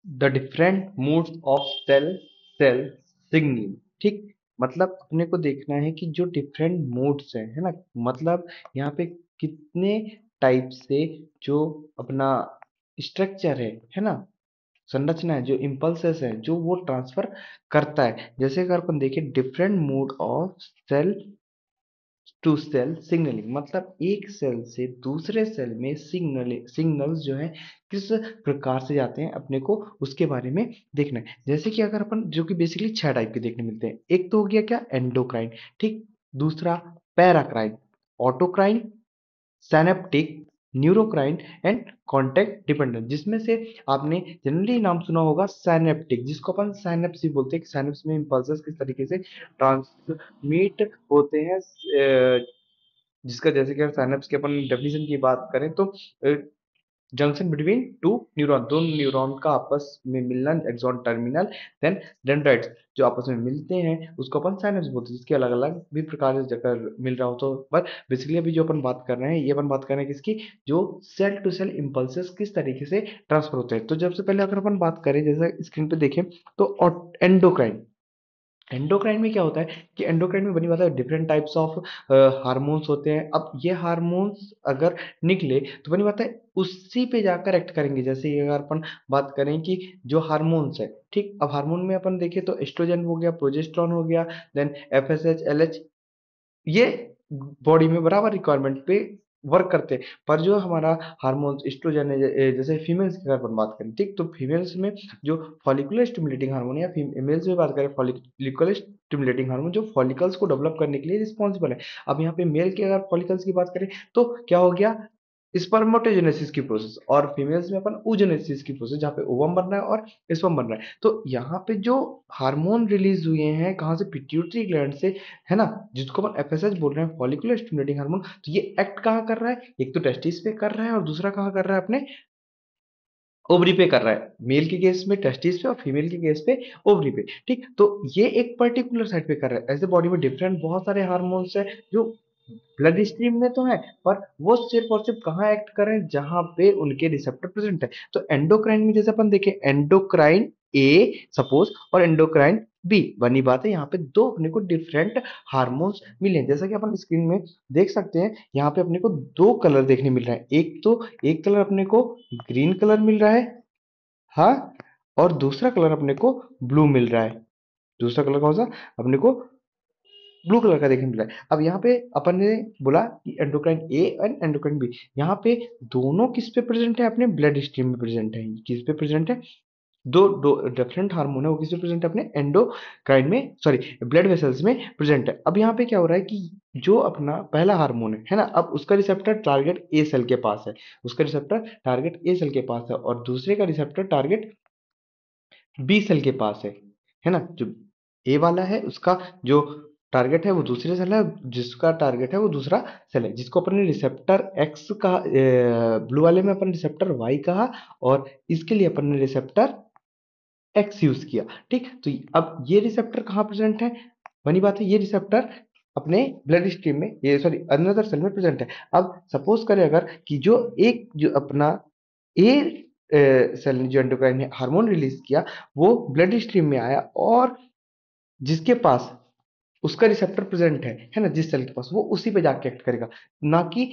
The different moods of cell signalling. ठीक, मतलब अपने को देखना है कि जो डिफरेंट मूड्स है ना, मतलब यहाँ पे कितने टाइप से जो अपना स्ट्रक्चर है ना, संरचना है, जो इम्पल्सेस है जो वो ट्रांसफर करता है। जैसे अगर अपन देखें different mood of cell to cell signalling, मतलब एक सेल से दूसरे सेल में सिग्नल्स जो है किस प्रकार से जाते हैं अपने को उसके बारे में देखना है। जैसे कि अगर अपन, जो कि बेसिकली 6 टाइप के देखने मिलते हैं। एक तो हो गया क्या, एंडोक्राइन। ठीक, दूसरा paracrine, autocrine, synaptic, न्यूरोक्राइन and contact dependent. जिसमें से आपने जनरली नाम सुना होगा सैनेप्टिक, जिसको अपन साइनेप्स भी बोलते हैं कि साइनेप्स में इम्पल्सेस किस तरीके से ट्रांसमिट होते हैं। जिसका जैसे कि साइनेप्स के अपन डेफिनेशन की बात करें तो जंक्शन बिटवीन टू न्यूरॉन, दो न्यूरॉन का आपस में मिलना, एक्सॉन टर्मिनल, देन डेंड्राइट्स जो आपस में मिलते हैं उसको अपन साइनेप्स बोलते हैं। जिसके अलग अलग भी प्रकार से जगह मिल रहा हो तो, पर बेसिकली अभी जो अपन बात कर रहे हैं, ये अपन बात कर रहे हैं किसकी, जो सेल टू सेल इम्पल्सेस किस तरीके से ट्रांसफर होते हैं। तो सबसे पहले अगर अपन बात करें, जैसे स्क्रीन पे देखें तो एंडोक्राइन। एंडोक्राइन में क्या होता है कि एंडोक्राइन में बनी बात है डिफरेंट टाइप्स ऑफ हार्मोन्स होते हैं। अब ये हार्मोन्स अगर निकले तो बनी बात है उसी पे जाकर एक्ट करेंगे। जैसे कि अगर अपन बात करें कि जो हार्मोन्स है, ठीक, अब हार्मोन में अपन देखें तो एस्ट्रोजन हो गया, प्रोजेस्टेरोन हो गया, देन एफएसएच, एलएच, ये बॉडी में बराबर रिक्वायरमेंट पे वर्क करते हैं। पर जो हमारा हार्मोन्स एस्ट्रोजन है, जैसे फीमेल्स की अगर अपन बात करें, ठीक, तो फीमेल्स में जो फॉलिकुलर स्टिमुलेटिंग हार्मोन, या मेल्स में बात करें फॉलिकुलर स्टिमुलेटिंग हार्मोन, जो फॉलिकल्स को डेवलप करने के लिए रिस्पॉन्सिबल है। अब यहाँ पे मेल के अगर फॉलिकल्स की बात करें तो क्या हो गया, स्पर्मेटोजेनेसिस की प्रोसेस, और फीमेल्स में अपन oogenesis की प्रोसेस, जहाँ पे ओवम बन रहा है और स्पर्म बन रहा है। तो यहाँ पे जो हार्मोन रिलीज हुए हैं कहाँ से, पिट्यूटरी ग्लैंड से, है ना, जिसको अपन एफएसएच बोल रहे हैं, फॉलिकुलर स्टिमुलेटिंग हार्मोन। तो ये एक्ट कहाँ कर रहा है, एक तो टेस्टिस पे कर रहा है और दूसरा कहाँ कर रहा है, अपने ओवरी पे कर रहा है। मेल के केस में टेस्टिस पे और फीमेल के केस पे ओवरी पे। ठीक, तो ये एक पर्टिकुलर साइड पे कर रहा है। ऐसे बॉडी में डिफरेंट बहुत सारे हार्मोन्स है जो ब्लड स्ट्रीम में तो है, पर वो सिर्फ और सिर्फ कहाँ एक्ट कर रहे हैं, जहां पे उनके रिसेप्टर प्रेजेंट है। तो एंडोक्राइन में जैसे अपन देखें, एंडोक्राइन ए सपोज और एंडोक्राइन बी, बनी बात है यहाँ पे दो अपने को डिफरेंट हार्मोन्स मिले हैं। जैसा कि अपन स्क्रीन में देख सकते हैं, यहाँ पे अपने को दो कलर देखने मिल रहा है। एक तो एक कलर अपने को ग्रीन कलर मिल रहा है, हाँ, और दूसरा कलर अपने को ब्लू मिल रहा है। दूसरा कलर कौन सा, अपने को ब्लू कलर का देखने मिल रहा है। अब यहाँ पे अपन ने बोला कि endocrine A and endocrine B, यहाँ पे दोनों किस पे प्रेजेंट है, अपने ब्लड स्ट्रीम में प्रेजेंट है। किस पे प्रेजेंट है, दो दो डिफरेंट हार्मोन है वो किस पे प्रेजेंट है, अपने एंडोक्राइन में, सॉरी, ब्लड वेसल्स में प्रेजेंट है। अब यहाँ पे क्या हो रहा है कि जो अपना पहला हार्मोन है ना, अब उसका रिसेप्टर टारगेट ए सेल के पास है, उसका रिसेप्टर टारगेट ए सेल के पास है, और दूसरे का रिसेप्टर टारगेट बी सेल के पास है ना। जो ए वाला है उसका जो टारगेट है वो दूसरे सेल है, जिसका टारगेट है वो दूसरा सेल है, जिसको अपन ने रिसेप्टर एक्स कहा, ब्लू वाले में अपन रिसेप्टर वाई कहा, और इसके लिए अपन ने रिसेप्टर एक्स यूज किया। ठीक, तो अब ये रिसेप्टर कहाँ प्रेजेंट है, बनी बात है ये रिसेप्टर अपने ब्लड स्ट्रीम में, ये सॉरी अनदर सेल में प्रेजेंट है। अब सपोज करें अगर कि जो एक जो अपना ए सेल ने जो एंडोक्राइन हार्मोन रिलीज किया वो ब्लड स्ट्रीम में आया, और जिसके पास उसका रिसेप्टर प्रेजेंट है ना, जिस सेल के पास, वो उसी पे जाके एक्ट करेगा, ना कि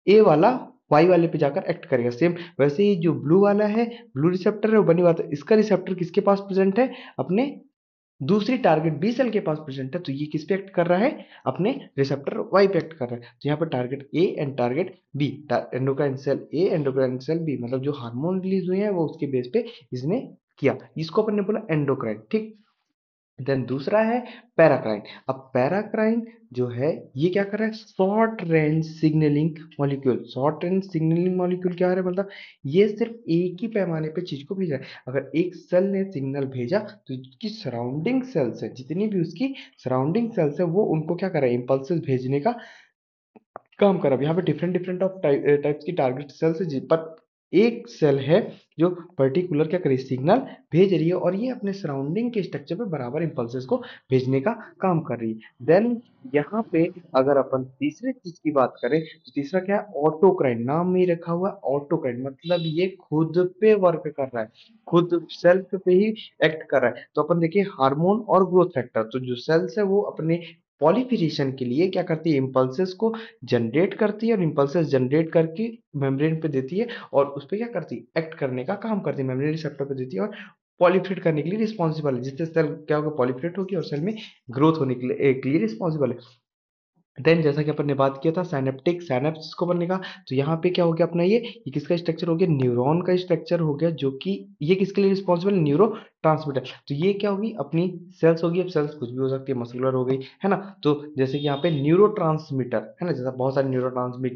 ए वाला वाई वाले पे जाकर एक्ट करेगा। सेम वैसे ही जो ब्लू वाला है, ब्लू रिसेप्टर है, वो बनी बात है इसका रिसेप्टर किसके पास प्रेजेंट है, अपने दूसरी टारगेट बी सेल के पास प्रेजेंट है। तो ये किस पे एक्ट कर रहा है, अपने रिसेप्टर वाई पे एक्ट कर रहा है। तो यहाँ पे target A and target B, endocrine cell A endocrine cell B, मतलब जो हार्मोन रिलीज हुए हैं वो उसके बेस पे इसने किया, इसको अपन ने बोला एंडोक्राइन। ठीक, देन दूसरा है पैराक्राइन। अब पैराक्राइन जो है ये क्या कर रहा है, short range signalling molecule. Short range signalling molecule क्या है, मतलब ये सिर्फ एक ही पैमाने पे चीज को भेज रहा है। अगर एक सेल ने सिग्नल भेजा तो उसकी सराउंडिंग सेल्स है, जितनी भी उसकी सराउंडिंग सेल्स है, वो उनको क्या कर रहा है, इंपल्सेस भेजने का काम कर रहा है। यहाँ पे डिफरेंट डिफरेंट ऑफ टाइप्स की टारगेट सेल्स है, पर एक सेल है जो पर्टिकुलर क्या करे सिग्नल भेज रही है और ये अपने सराउंडिंग के स्ट्रक्चर पे बराबर इंपल्सेस को भेजने का काम कर रही है। देन यहाँ पे अगर अपन तीसरे चीज की बात करें तो तीसरा क्या है, ऑटोक्राइन। नाम में ही रखा हुआ है ऑटोक्राइन, मतलब ये खुद पे वर्क कर रहा है, खुद सेल्फ पे ही एक्ट कर रहा है। तो अपन देखिए हार्मोन और ग्रोथ फैक्टर, तो जो सेल्स है वो अपने पॉलीफिरेशन के लिए क्या करती है, इंपल्सेस को जनरेट करती है और इंपल्सेस जनरेट करके मेम्ब्रेन पे देती है और उस पे क्या करती है, एक्ट करने का काम करती है, मेम्ब्रेन रिसेप्टर पे देती है और पॉलीफ्लेट करने के लिए रिस्पॉन्सिबल है, जिससे सेल क्या होगा, पॉलीफ्लेट होगी और सेल में ग्रोथ होने के लिए रिस्पॉन्सिबल है। देन जैसा कि अपन ने बात किया था साइनेप्टिक साइनेप्स को बनने का, तो यहाँ पे क्या हो गया अपना ये किसका स्ट्रक्चर हो गया, न्यूरॉन का स्ट्रक्चर हो गया, जो कि ये किसके लिए रिस्पॉन्सिबल, न्यूरो ट्रांसमीटर। तो ये क्या होगी, अपनी सेल्स होगी, अब सेल्स कुछ भी हो सकती है, मस्कुलर हो गई है ना। तो जैसे कि यहाँ पे न्यूरो है ना, जैसा बहुत सारे न्यूरो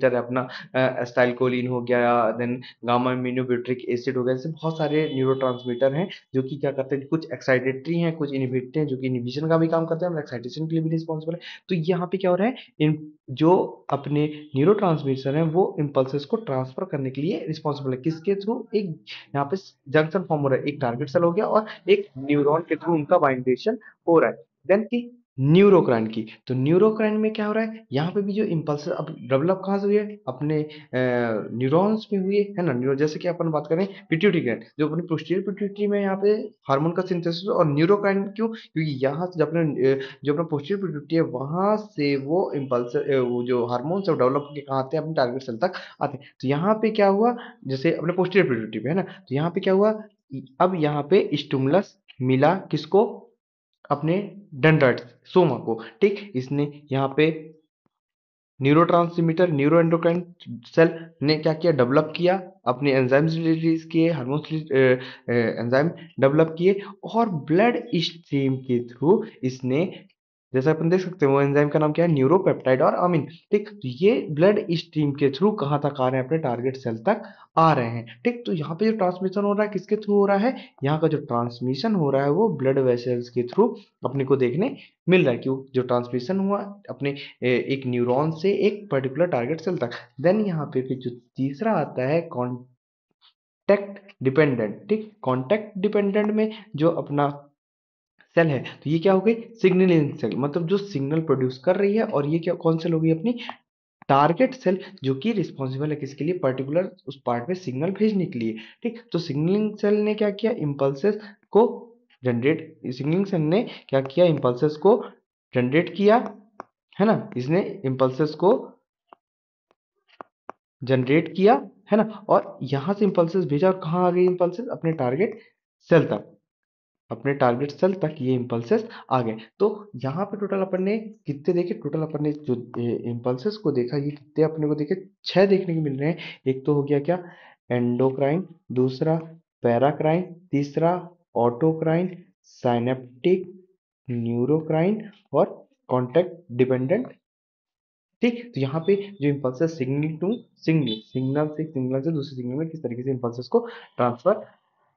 है अपना, एस्टाइलकोलिन हो गया, देन गामा एमिनोब्यूट्रिक एसिड हो गया, जैसे बहुत सारे न्यूरो हैं जो कि क्या करते हैं, कुछ एक्साइटेटरी हैं, कुछ इनहिबिटरी हैं जो कि इनहिबिशन का भी काम करते हैं और एक्साइटेशन के लिए भी रिस्पॉन्सिबल है। तो यहाँ पे क्या हो रहा है, इन जो अपने न्यूरोट्रांसमीटर हैं वो इंपल्सेस को ट्रांसफर करने के लिए रिस्पॉन्सिबल है, किसके थ्रू, एक यहाँ पे जंक्शन फॉर्म हो रहा है, एक टारगेट सेल हो गया और एक न्यूरॉन के थ्रू उनका बाइंडेशन हो रहा है। देन की न्यूरोक्राइन की, तो न्यूरोक्राइन में क्या हो रहा है, यहाँ पे भी जो इंपल्स अब डेवलप कहाँ से हुई है, अपने न्यूरॉन्स में हुई है ना। न्यूरो जैसे कि अपन बात करें पिट्यूटरी ग्लैंड, जो अपनी पोस्टीरियर पिट्यूटरी में यहाँ पे हार्मोन का सिंथेसिस, और न्यूरोक्राइन क्यों, क्योंकि यहाँ से जब अपने जो अपना पोस्टीरियर पिट्यूटरी है वहां से वो इम्पल्स वो जो हार्मोन्स है डेवलप होकर कहाँ आते हैं, अपने टारगेट सेल तक आते हैं। तो यहाँ पे क्या हुआ, जैसे अपने पोस्टीरियर पिट्यूटरी पे है ना, तो यहाँ पे क्या हुआ, अब यहाँ पे स्टिमुलस मिला किसको, अपने डेंड्राइट सोमा को, ठीक। इसने यहाँ पे न्यूरोट्रांसमीटर न्यूरो एंडोक्राइन सेल ने क्या किया, डेवलप किया, अपने एंजाइम्स रिलीज किए, हार्मोन्स एंजाइम डेवलप किए और ब्लड स्ट्रीम के थ्रू इसने, जैसा अपन देख सकते हैं वो एंजाइम का नाम क्या है, न्यूरोपेप्टाइड और अमीन, ठीक। तो ये ब्लड स्ट्रीम के थ्रू कहाँ तक आ रहे हैं, अपने टारगेट सेल तक आ रहे हैं, ठीक। तो यहाँ पे जो ट्रांसमिशन हो रहा है किसके थ्रू हो रहा है, यहाँ का जो ट्रांसमिशन हो रहा है वो ब्लड वेसल्स के थ्रू अपने को देखने मिल रहा है, क्यों, जो ट्रांसमिशन हुआ अपने एक न्यूरॉन से एक पर्टिकुलर टारगेट सेल तक। देन यहाँ पे फिर जो तीसरा आता है कॉन्टेक्ट डिपेंडेंट, ठीक। कॉन्टेक्ट डिपेंडेंट में जो अपना सेल है, तो ये क्या हो गई, सिग्नलिंग सेल, मतलब जो सिग्नल प्रोड्यूस कर रही है, और ये क्या कौन सेल होगी, अपनी टारगेट सेल, जो कि रिस्पॉन्सिबल है किसके लिए, पर्टिकुलर उस पार्ट में सिग्नल भेजने के लिए, ठीक। तो सिग्नलिंग सेल ने क्या किया, इंपल्सेस को जनरेट, सिग्नलिंग सेल ने क्या किया, इंपल्सेस को जनरेट किया, है ना, इसने इंपल्सेस को जनरेट किया, है ना, और यहां से इंपल्सेस भेजा और कहाँ आ गई इंपल्सेस, अपने टारगेट सेल तक, अपने टारगेट सेल तक ये इंपल्सेस आ गए। तो यहाँ पे टोटल अपन ने कितने देखे, टोटल अपन ने जो इंपल्सेस को देखा, ये कितने अपने को देखे, 6 देखने को मिल रहे हैं। एक तो हो गया क्या, एंडोक्राइन, दूसरा पैराक्राइन, तीसरा ऑटोक्राइन, साइनेप्टिक, न्यूरोक्राइन और कॉन्टेक्ट डिपेंडेंट, ठीक। तो यहाँ पे जो impulses signal to signal, signal से दूसरे सिग्नल में किस तरीके से इम्पल्सेस को ट्रांसफर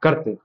करते हैं।